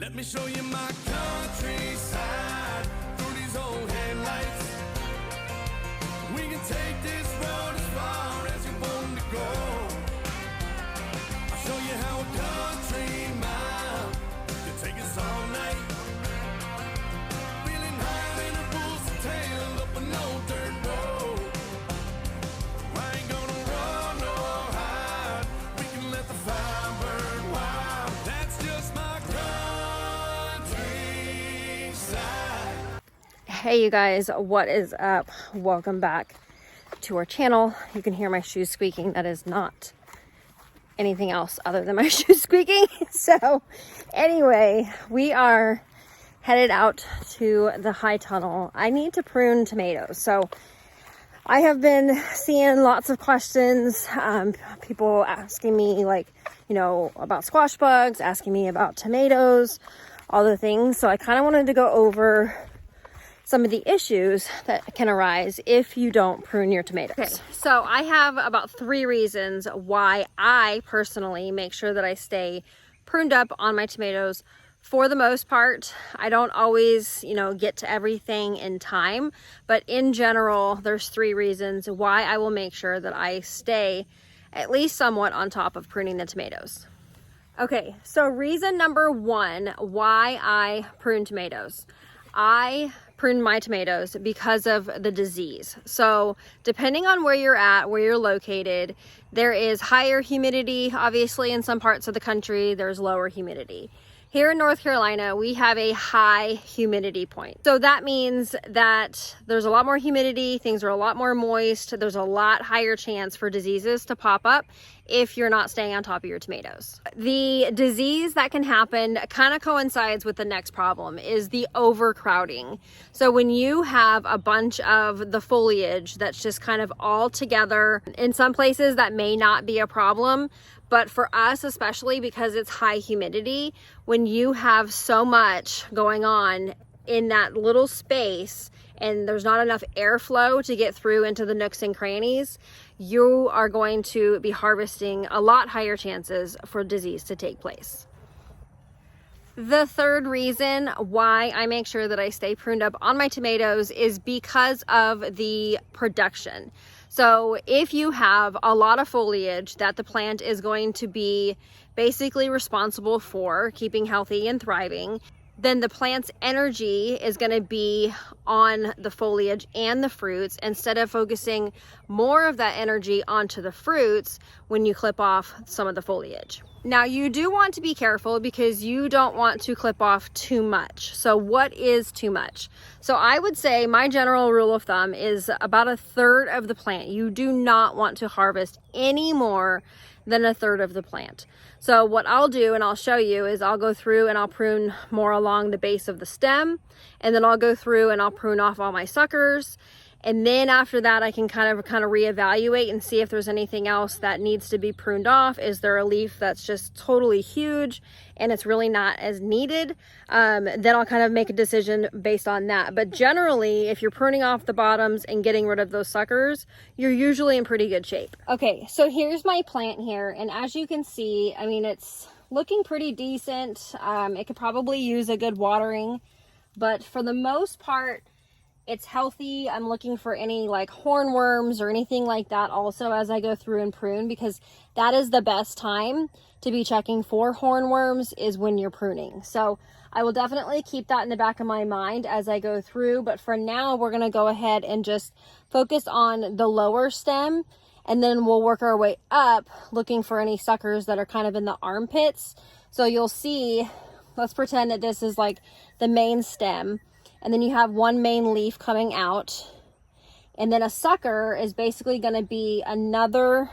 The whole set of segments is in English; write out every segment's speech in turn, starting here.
Let me show you my countryside through these old headlights. We can take this road as far as you want to go. I'll show you how a country mile can take us all night. Feeling higher than a bull's tail up an old dirt road. I ain't gonna run or hide. We can let the fire burn wild. That's just my countryside. Hey you guys, what is up? Welcome back to our channel. You can hear my shoes squeaking. That is not anything else other than my shoes squeaking. So anyway, we are headed out to the high tunnel. I need to prune tomatoes. So I have been seeing lots of questions, people asking me about squash bugs, asking me about tomatoes, all the things. So I kind of wanted to go over some of the issues that can arise if you don't prune your tomatoes. Okay, so I have about 3 reasons why I personally make sure that I stay pruned up on my tomatoes. For the most part, I don't always, get to everything in time, but in general, there's 3 reasons why I will make sure that I stay at least somewhat on top of pruning the tomatoes. Okay, so reason number 1 why I prune tomatoes. I prune my tomatoes because of the disease. So depending on where you're at, where you're located, there is higher humidity. Obviously, in some parts of the country, there's lower humidity. Here in North Carolina, we have a high humidity point. So that means that there's a lot more humidity, things are a lot more moist, there's a lot higher chance for diseases to pop up if you're not staying on top of your tomatoes. The disease that can happen kind of coincides with the next problem, is the overcrowding. So when you have a bunch of the foliage that's just kind of all together, in some places that may not be a problem, but for us, especially because it's high humidity, when you have so much going on in that little space and there's not enough airflow to get through into the nooks and crannies, you are going to be harvesting a lot higher chances for disease to take place. The third reason why I make sure that I stay pruned up on my tomatoes is because of the production. So if you have a lot of foliage that the plant is going to be basically responsible for keeping healthy and thriving, then the plant's energy is going to be on the foliage and the fruits instead of focusing more of that energy onto the fruits when you clip off some of the foliage. Now you do want to be careful because you don't want to clip off too much. So what is too much? So I would say my general rule of thumb is about 1/3 of the plant. You do not want to harvest any more than 1/3 of the plant. So what I'll do, and I'll show you, is I'll go through and I'll prune more along the base of the stem, and then I'll go through and I'll prune off all my suckers. And then after that, I can kind of reevaluate and see if there's anything else that needs to be pruned off. Is there a leaf that's just totally huge and it's really not as needed? Then I'll kind of make a decision based on that. But generally, if you're pruning off the bottoms and getting rid of those suckers, you're usually in pretty good shape. Okay, so here's my plant here. And as you can see, I mean, it's looking pretty decent. It could probably use a good watering, but for the most part, it's healthy. I'm looking for any hornworms or anything like that also as I go through and prune, because that is the best time to be checking for hornworms, is when you're pruning. So I will definitely keep that in the back of my mind as I go through. But for now, we're going to go ahead and just focus on the lower stem, and then we'll work our way up looking for any suckers that are kind of in the armpits. So you'll see, let's pretend that this is like the main stem. And then you have one main leaf coming out, and then a sucker is basically going to be another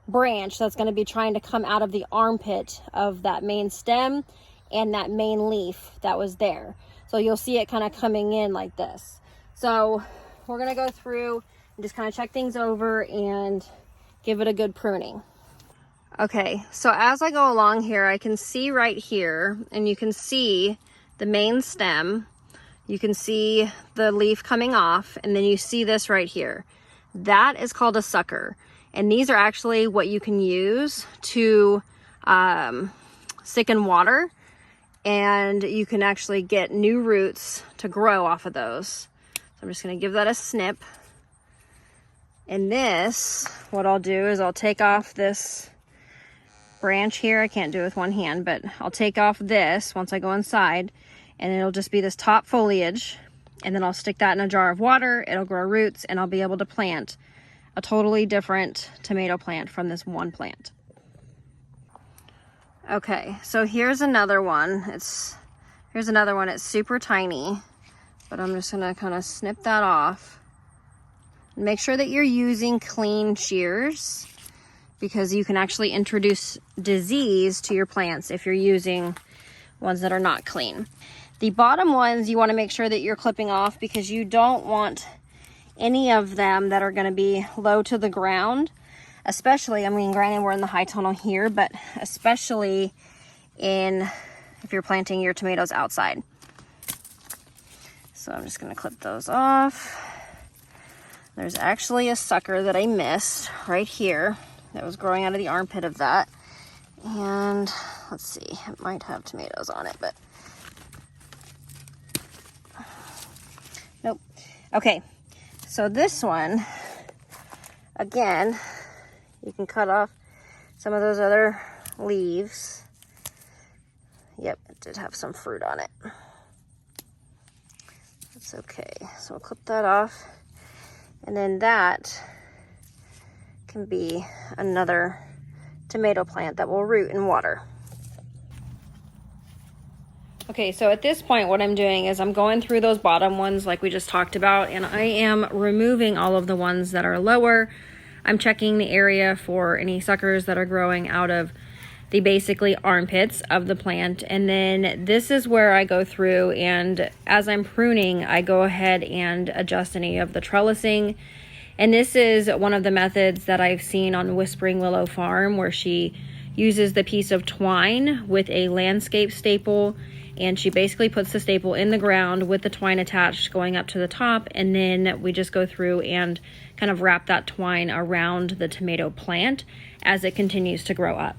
branch that's going to be trying to come out of the armpit of that main stem and that main leaf that was there. So you'll see it kind of coming in like this. So we're going to go through and just kind of check things over and give it a good pruning. Okay, so as I go along here, I can see right here, and you can see the main stem. You can see the leaf coming off, and then you see this right here. That is called a sucker. And these are actually what you can use to stick in water and you can actually get new roots to grow off of those. So I'm just going to give that a snip. And this, what I'll do is I'll take off this branch here. I can't do it with one hand, but I'll take off this once I go inside, and it'll just be this top foliage, and then I'll stick that in a jar of water. It'll grow roots, and I'll be able to plant a totally different tomato plant from this one plant. Okay, so here's another one. It's super tiny, but I'm just gonna kind of snip that off. Make sure that you're using clean shears, because you can actually introduce disease to your plants if you're using ones that are not clean. The bottom ones you want to make sure that you're clipping off, because you don't want any of them that are going to be low to the ground, especially, I mean, granted we're in the high tunnel here, but especially if you're planting your tomatoes outside. So I'm just going to clip those off. There's actually a sucker that I missed right here that was growing out of the armpit of that. And let's see, it might have tomatoes on it, but nope. Okay, so this one, again, you can cut off some of those other leaves. Yep, it did have some fruit on it. That's okay, so we'll clip that off. And then that can be another tomato plant that will root in water. Okay, so at this point what I'm doing is I'm going through those bottom ones like we just talked about, and I am removing all of the ones that are lower. I'm checking the area for any suckers that are growing out of the basically armpits of the plant. And then this is where I go through, and as I'm pruning, I go ahead and adjust any of the trellising. And this is one of the methods that I've seen on Whispering Willow Farm, where she uses the piece of twine with a landscape staple, and she basically puts the staple in the ground with the twine attached going up to the top, and then we just go through and kind of wrap that twine around the tomato plant as it continues to grow up.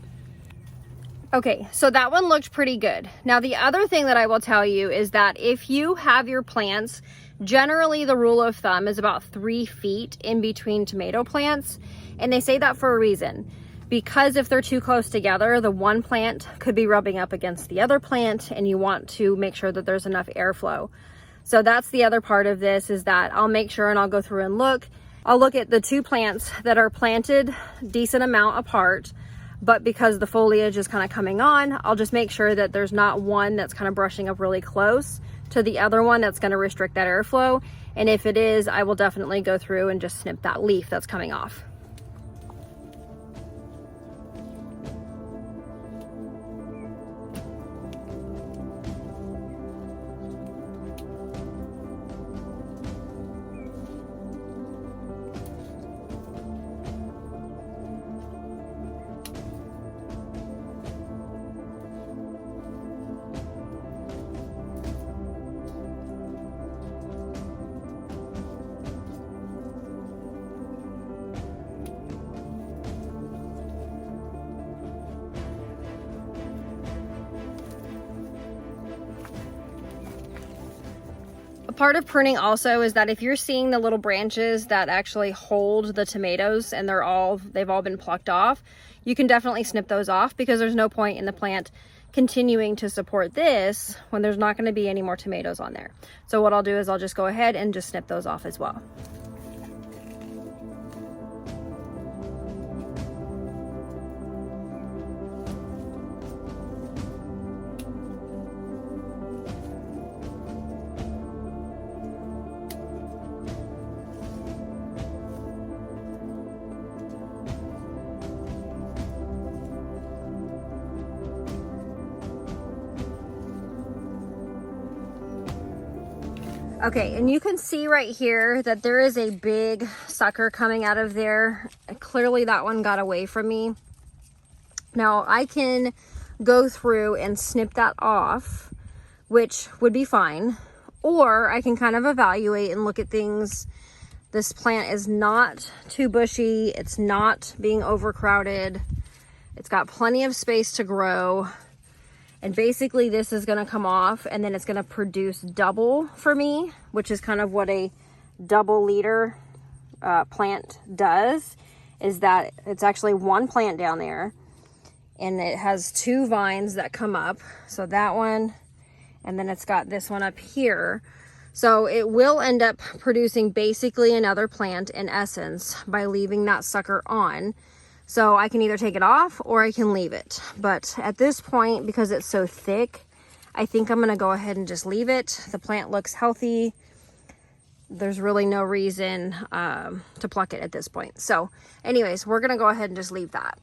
Okay, so that one looked pretty good. Now the other thing that I will tell you is that if you have your plants, generally the rule of thumb is about 3 feet in between tomato plants, and they say that for a reason. Because if they're too close together, the one plant could be rubbing up against the other plant, and you want to make sure that there's enough airflow. So that's the other part of this, is that I'll make sure, and I'll go through and look. I'll look at the 2 plants that are planted decent amount apart, but because the foliage is kind of coming on, I'll just make sure that there's not one that's kind of brushing up really close to the other one that's going to restrict that airflow. And if it is, I will definitely go through and just snip that leaf that's coming off. Part of pruning also is that if you're seeing the little branches that actually hold the tomatoes and they've all been plucked off, you can definitely snip those off, because there's no point in the plant continuing to support this when there's not going to be any more tomatoes on there. So what I'll do is I'll just go ahead and just snip those off as well. Okay, and you can see right here that there is a big sucker coming out of there. Clearly that one got away from me. Now I can go through and snip that off, which would be fine. Or I can kind of evaluate and look at things. This plant is not too bushy. It's not being overcrowded. It's got plenty of space to grow. And basically this is going to come off and then it's going to produce double for me, which is kind of what a double leader plant does, is that it's actually one plant down there and it has two vines that come up. So that one, and then it's got this one up here. So it will end up producing basically another plant in essence by leaving that sucker on. So I can either take it off or I can leave it. But at this point, because it's so thick, I think I'm gonna go ahead and just leave it. The plant looks healthy. There's really no reason to pluck it at this point. So anyways, we're gonna go ahead and just leave that.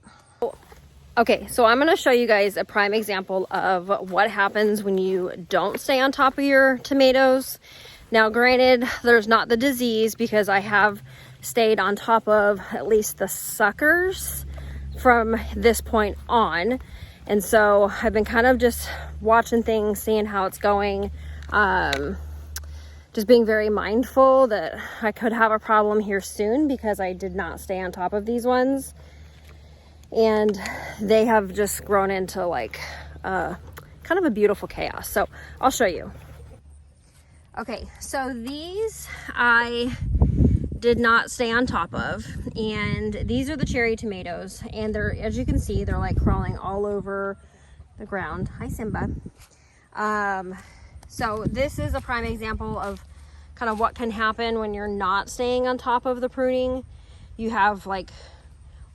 Okay, so I'm gonna show you guys a prime example of what happens when you don't stay on top of your tomatoes. Now, granted, there's not the disease because I have stayed on top of at least the suckers from this point on. And so I've been kind of just watching things, seeing how it's going, just being very mindful that I could have a problem here soon because I did not stay on top of these ones. And they have just grown into like kind of a beautiful chaos. So I'll show you. Okay, so these I did not stay on top of, and these are the cherry tomatoes, and they're, as you can see, they're like crawling all over the ground. Hi, Simba. So this is a prime example of kind of what can happen when you're not staying on top of the pruning. You have like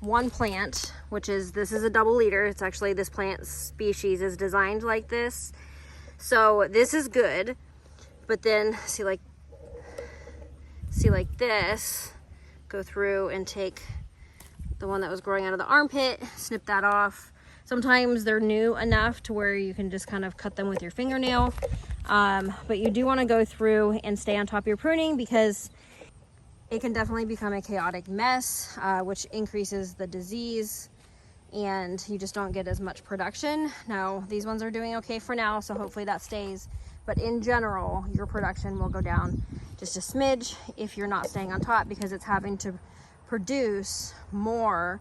one plant, which is, this is a double leader. It's actually, this plant species is designed like this. So this is good, but then see like this, go through and take the one that was growing out of the armpit, snip that off. Sometimes they're new enough to where you can just kind of cut them with your fingernail. But you do want to go through and stay on top of your pruning because it can definitely become a chaotic mess, which increases the disease and you just don't get as much production. Now, these ones are doing okay for now, so hopefully that stays. But in general, your production will go down just a smidge if you're not staying on top because it's having to produce more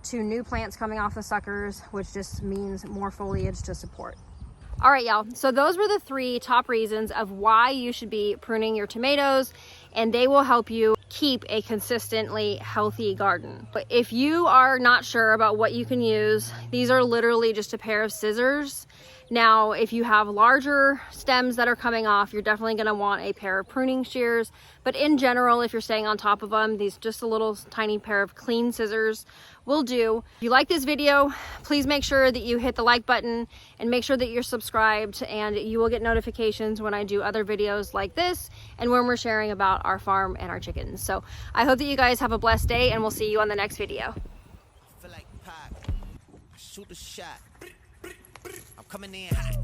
to new plants coming off the suckers, which just means more foliage to support. All right, y'all. So those were the 3 top reasons of why you should be pruning your tomatoes, and they will help you keep a consistently healthy garden. But if you are not sure about what you can use, these are literally just a pair of scissors. Now, if you have larger stems that are coming off, you're definitely going to want a pair of pruning shears. But in general, if you're staying on top of them, these just a little tiny pair of clean scissors will do. If you like this video, please make sure that you hit the like button and make sure that you're subscribed, and you will get notifications when I do other videos like this and when we're sharing about our farm and our chickens. So I hope that you guys have a blessed day, and we'll see you on the next video. I feel like Pac. I shoot a shot. I'm coming in hot.